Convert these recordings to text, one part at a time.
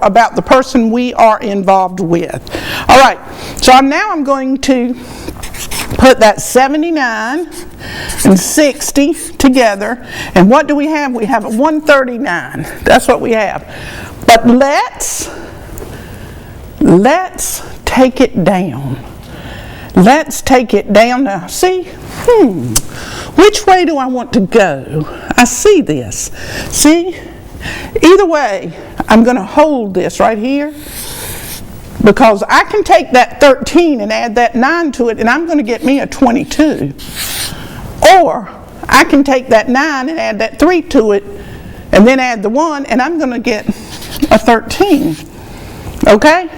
about the person we are involved with. All right, so now I'm going to put that 79 and 60 together, and what do we have? We have a 139. That's what we have. But let's take it down. Let's take it down now. See, which way do I want to go? I see this. See? Either way, I'm going to hold this right here because I can take that 13 and add that 9 to it and I'm going to get me a 22. Or I can take that 9 and add that 3 to it and then add the 1 and I'm going to get a 13. Okay?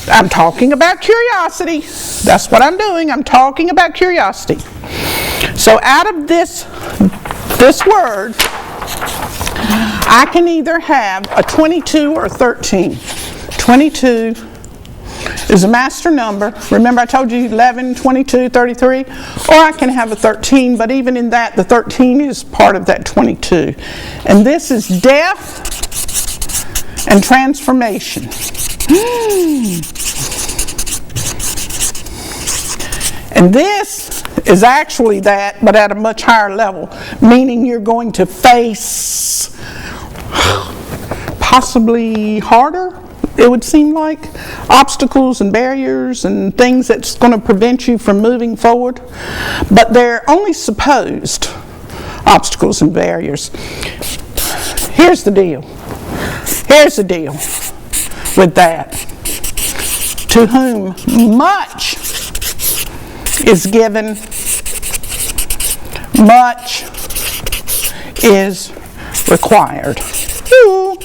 I'm talking about curiosity. That's what I'm doing. I'm talking about curiosity. So out of this word, I can either have a 22 or a 13. 22 is a master number. Remember I told you 11, 22, 33? Or I can have a 13, but even in that, the 13 is part of that 22. And this is death and transformation. And this is actually that, but at a much higher level, meaning you're going to face possibly harder, it would seem like, obstacles and barriers and things that's going to prevent you from moving forward. But they're only supposed obstacles and barriers. Here's the deal. Here's the deal with that. To whom much is given, much is required. Ooh.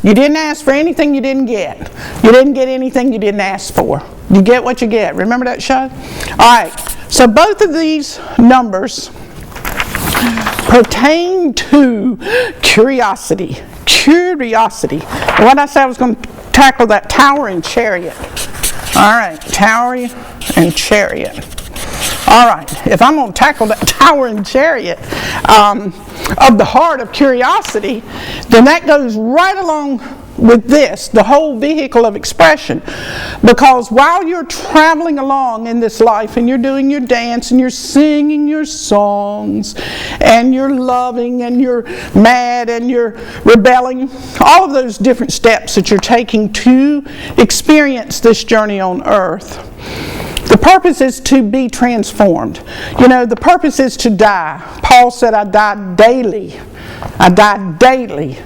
You didn't ask for anything you didn't get. You didn't get anything you didn't ask for. You get what you get. Remember that show? All right. So both of these numbers pertain to curiosity. Curiosity. And what I said I was going to tackle that tower and chariot. All right. Tower and chariot. All right, if I'm going to tackle that tower and chariot of the heart of curiosity, then that goes right along with this, the whole vehicle of expression. Because while you're traveling along in this life and you're doing your dance and you're singing your songs and you're loving and you're mad and you're rebelling, all of those different steps that you're taking to experience this journey on earth, the purpose is to be transformed. You know, the purpose is to die. Paul said, I die daily. I die daily.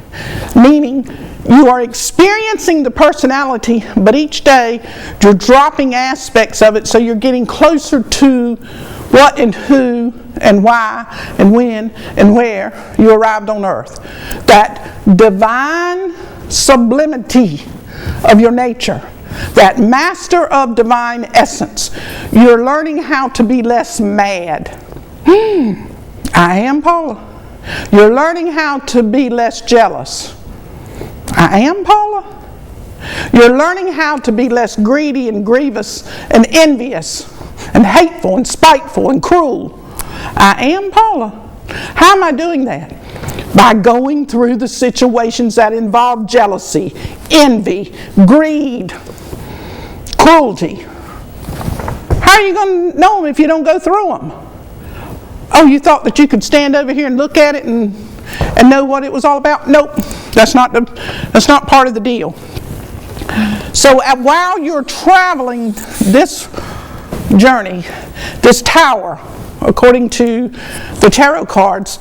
Meaning, you are experiencing the personality, but each day you're dropping aspects of it so you're getting closer to what and who and why and when and where you arrived on earth. That divine sublimity of your nature. That master of divine essence. You're learning how to be less mad. I am Paula. You're learning how to be less jealous. I am Paula. You're learning how to be less greedy and grievous and envious and hateful and spiteful and cruel. I am Paula. How am I doing that? By going through the situations that involve jealousy, envy, greed, cruelty. How are you going to know them if you don't go through them? Oh, you thought that you could stand over here and look at it and know what it was all about? Nope, that's not part of the deal. So while you're traveling this journey, this tower, according to the tarot cards,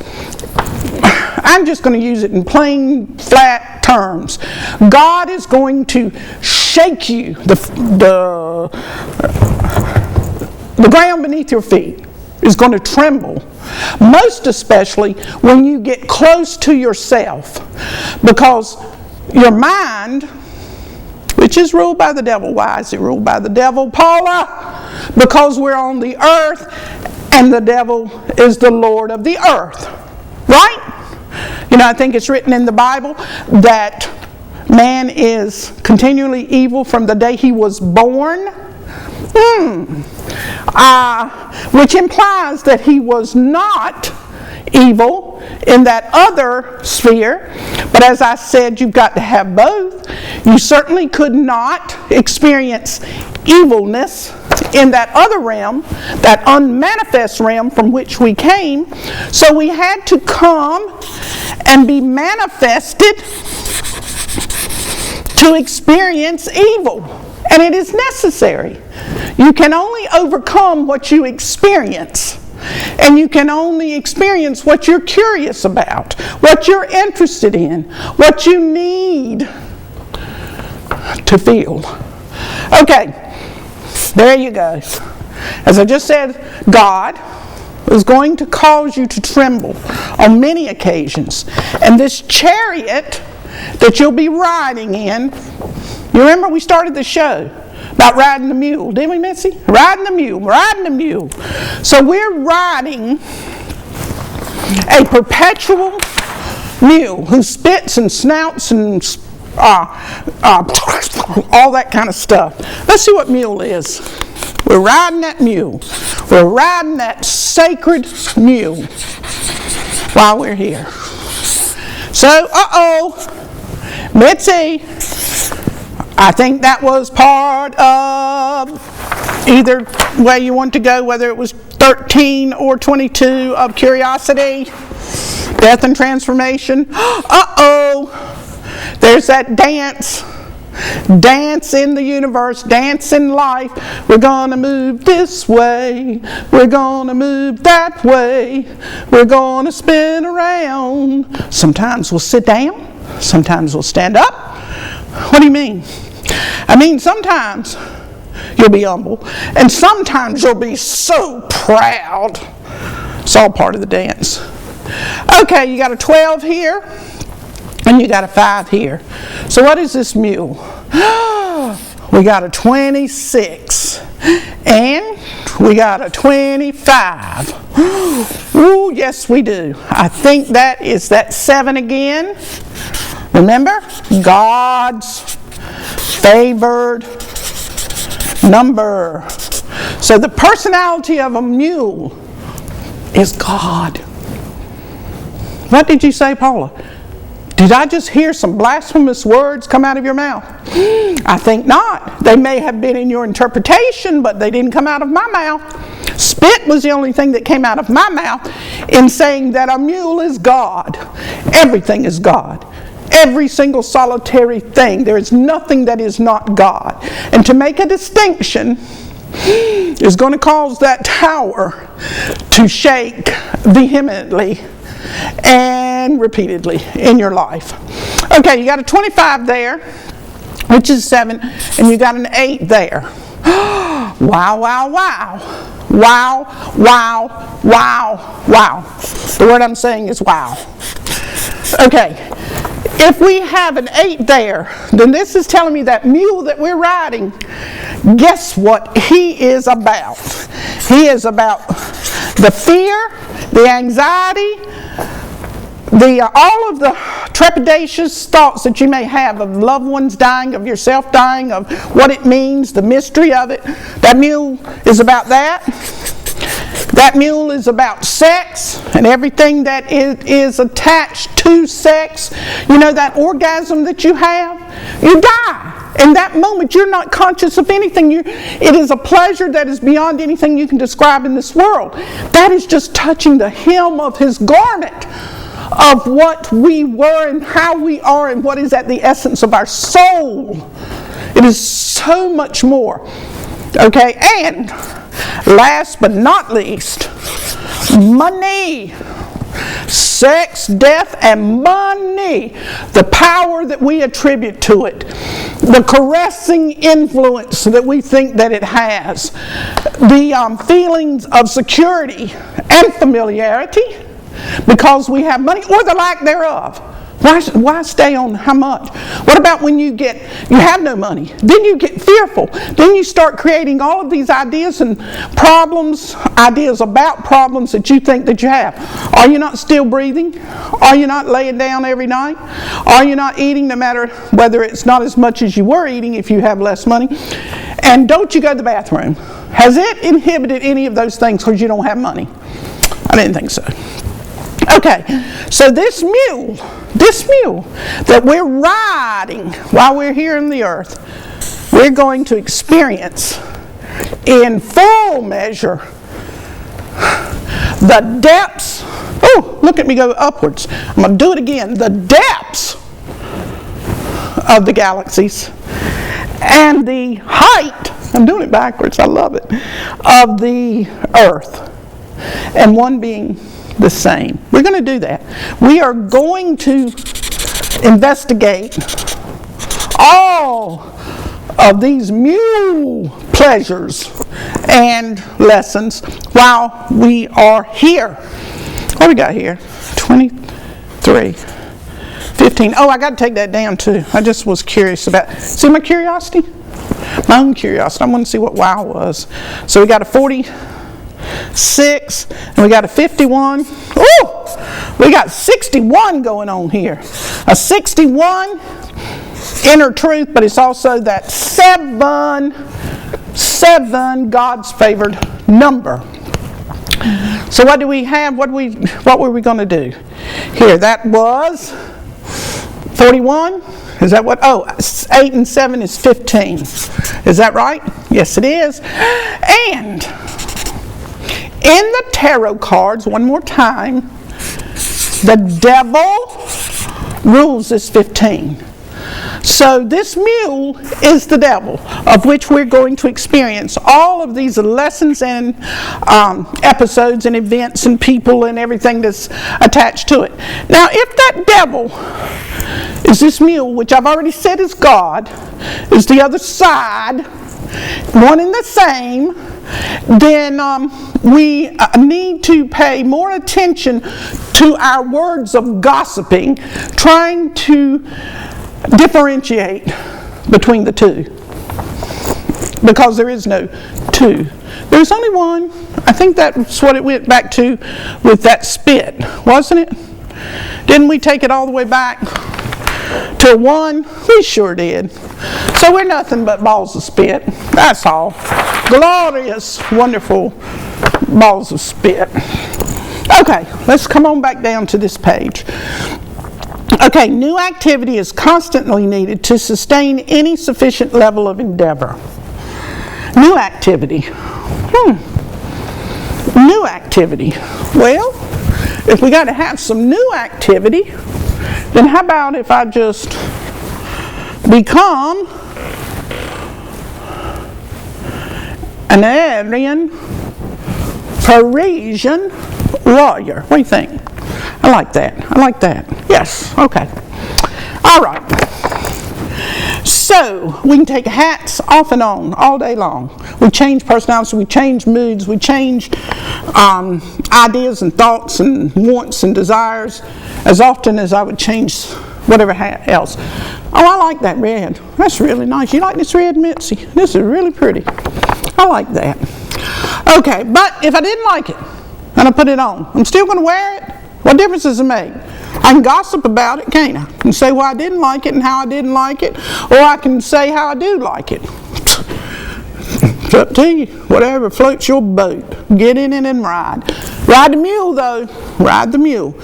I'm just going to use it in plain, flat terms. God is going to shake you, the ground beneath your feet is going to tremble, most especially when you get close to yourself, because your mind, which is ruled by the devil. Why is it ruled by the devil, Paula? Because we're on the earth and the devil is the Lord of the earth, right? You know, I think it's written in the Bible that man is continually evil from the day he was born. Which implies that he was not evil in that other sphere, but as I said, you've got to have both. You certainly could not experience evilness in that other realm, that unmanifest realm from which we came. So we had to come and be manifested to experience evil. And it is necessary. You can only overcome what you experience. And you can only experience what you're curious about, what you're interested in, what you need to feel. Okay, there you go. As I just said, God is going to cause you to tremble on many occasions. And this chariot that you'll be riding in, you remember we started the show about riding the mule, didn't we, Missy? Riding the mule. So we're riding a perpetual mule who spits and snouts and all that kind of stuff. Let's see what mule is. We're riding that mule. We're riding that sacred mule while we're here. So, Mitzi, I think that was part of either way you want to go, whether it was 13 or 22 of curiosity, death and transformation. There's that dance in the universe, dance in life. We're gonna move this way, we're gonna move that way, we're gonna spin around. Sometimes we'll sit down, sometimes we'll stand up. What do you mean? I mean, sometimes you'll be humble, and sometimes you'll be so proud. It's all part of the dance. Okay, you got a 12 here, and you got a 5 here. So what is this mule? We got a 26, and we got a 25. Ooh, yes we do. I think that is that 7 again. Remember, God's favored number. So the personality of a mule is God. What did you say, Paula? Did I just hear some blasphemous words come out of your mouth? I think not. They may have been in your interpretation, but they didn't come out of my mouth. Spit was the only thing that came out of my mouth in saying that a mule is God. Everything is God. Every single solitary thing. There is nothing that is not God. And to make a distinction is going to cause that tower to shake vehemently and repeatedly in your life. Okay, you got a 25 there, which is 7, and you got an 8 there. Wow, wow, wow. Wow, wow, wow, wow. The word I'm saying is wow. Okay, if we have an 8 there, then this is telling me that mule that we're riding, guess what he is about? He is about the fear, the anxiety, all of the trepidatious thoughts that you may have of loved ones dying, of yourself dying, of what it means, the mystery of it. That mule is about that. That mule is about sex and everything that is attached to sex. You know, that orgasm that you have, you die. In that moment, you're not conscious of anything. It is a pleasure that is beyond anything you can describe in this world. That is just touching the hem of his garment of what we were and how we are and what is at the essence of our soul. It is so much more. Okay, and last but not least, money. Sex, death, and money. The power that we attribute to it. The caressing influence that we think that it has. The feelings of security and familiarity because we have money, or the lack thereof. Why stay on how much? What about when you have no money? Then you get fearful. Then you start creating all of these ideas and ideas about problems that you think that you have. Are you not still breathing? Are you not laying down every night? Are you not eating, no matter whether it's not as much as you were eating if you have less money? And don't you go to the bathroom? Has it inhibited any of those things because you don't have money? I didn't think so. Okay, so this mule that we're riding while we're here on the earth, we're going to experience in full measure the depths. Oh, look at me go upwards. I'm going to do it again. The depths of the galaxies and the height, I'm doing it backwards, I love it, of the earth, and one being the same. We're going to do that. We are going to investigate all of these mule pleasures and lessons while we are here. What do we got here? 23, 15. Oh, I got to take that down too. I just was curious about, see my curiosity? My own curiosity. I want to see what wow was. So we got a 46, and we got a 51. Oh, we got 61 going on here. A 61 inner truth, but it's also that 7 God's favored number. So what do we have? What were we going to do here? That was 41. Is that what? Oh, 8 and 7 is 15. Is that right? Yes, it is. And in the tarot cards, one more time, the devil rules this 15. So this mule is the devil, of which we're going to experience all of these lessons and episodes and events and people and everything that's attached to it. Now, if that devil is this mule, which I've already said is God, is the other side, one and the same, then we need to pay more attention to our words of gossiping, trying to differentiate between the two, because there is no two. There's only one. I think that's what it went back to with that spit, wasn't it? Didn't we take it all the way back to one? We sure did. So we're nothing but balls of spit. That's all. Glorious, wonderful balls of spit. Okay, let's come on back down to this page. Okay, new activity is constantly needed to sustain any sufficient level of endeavor. New activity. New activity. Well, if we got to have some new activity, then how about if I just become an Aryan Parisian warrior? What do you think? I like that. I like that. Yes. Okay. All right. So we can take hats off and on all day long. We change personalities. We change moods. We change ideas and thoughts and wants and desires as often as I would change whatever hat else. Oh, I like that red. That's really nice. You like this red, Mitzi? This is really pretty. I like that. Okay, but if I didn't like it and I put it on, I'm still going to wear it? What difference does it make? I can gossip about it, can't I? And say why I didn't like it and how I didn't like it, or I can say how I do like it. It's up to you. Whatever floats your boat. Get in it and ride. Ride the mule, though. Ride the mule.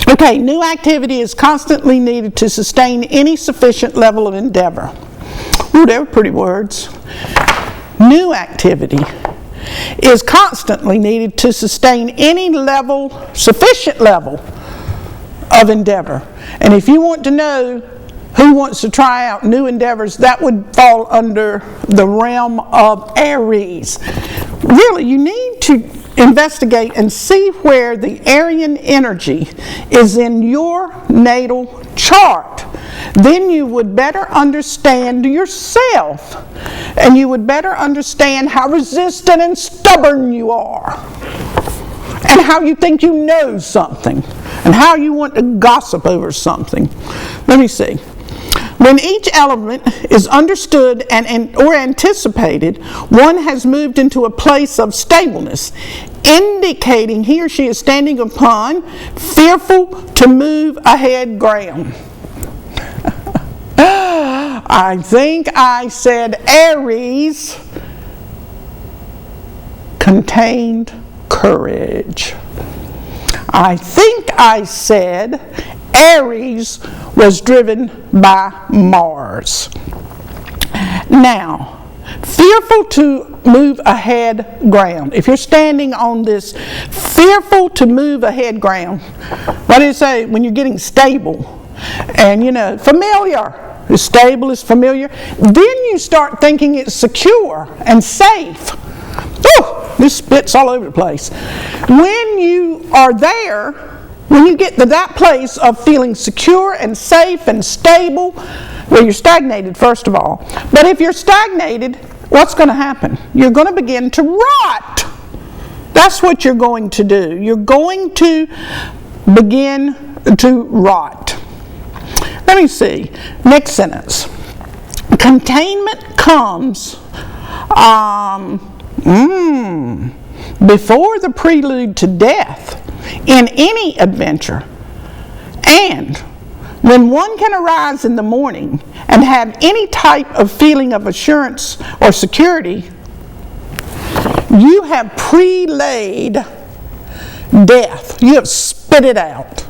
Okay, new activity is constantly needed to sustain any sufficient level of endeavor. Ooh, they were pretty words. New activity is constantly needed to sustain any sufficient level of endeavor. And if you want to know who wants to try out new endeavors, that would fall under the realm of Aries. Really, you need to investigate and see where the Aryan energy is in your natal chart. Then you would better understand yourself, and you would better understand how resistant and stubborn you are, and how you think you know something, and how you want to gossip over something. Let me see. When each element is understood or anticipated, one has moved into a place of stableness, indicating he or she is standing upon fearful to move ahead ground. I think I said Aries contained courage. I think I said Aries was driven by Mars. Now, fearful to move ahead ground. If you're standing on this fearful to move ahead ground, what do you say when you're getting stable? And familiar. Is stable, is familiar. Then you start thinking it's secure and safe. Oh, this spits all over the place. When you are there, when you get to that place of feeling secure and safe and stable, well, you're stagnated, first of all. But if you're stagnated, what's going to happen? You're going to begin to rot. That's what you're going to do. You're going to begin to rot. Let me see. Next sentence. Containment comes before the prelude to death in any adventure. And when one can arise in the morning and have any type of feeling of assurance or security, you have prelayed death. You have spit it out.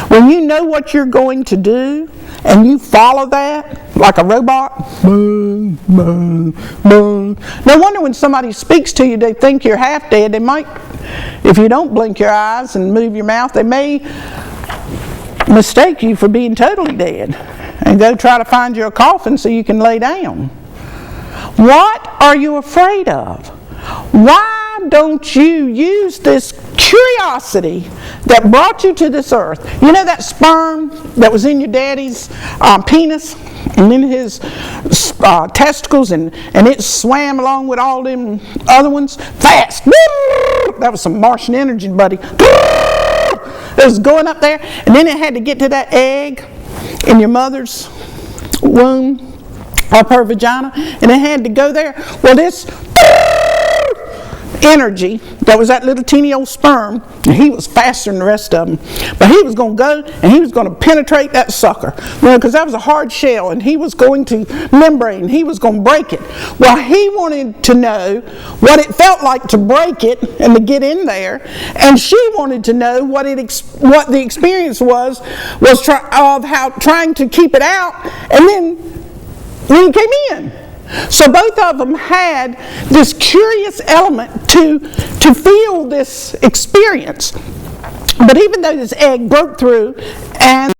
When you know what you're going to do and you follow that like a robot, boom, boom, boom. No wonder when somebody speaks to you, they think you're half dead. They might, if you don't blink your eyes and move your mouth, they may mistake you for being totally dead and go try to find you a coffin so you can lay down. What are you afraid of? Why don't you use this curiosity that brought you to this earth? You know that sperm that was in your daddy's penis and in his testicles, and it swam along with all them other ones fast. That was some Martian energy, buddy. It was going up there, and then it had to get to that egg in your mother's womb, up her vagina, and it had to go there. Well, this energy that was that little teeny old sperm, and he was faster than the rest of them, but he was going to go and he was going to penetrate that sucker, because that was a hard shell, and he was going to membrane, he was going to break it. Well, he wanted to know what it felt like to break it and to get in there, and she wanted to know what the experience was of how trying to keep it out, and then when he came in. So both of them had this curious element to feel this experience. But even though this egg broke through and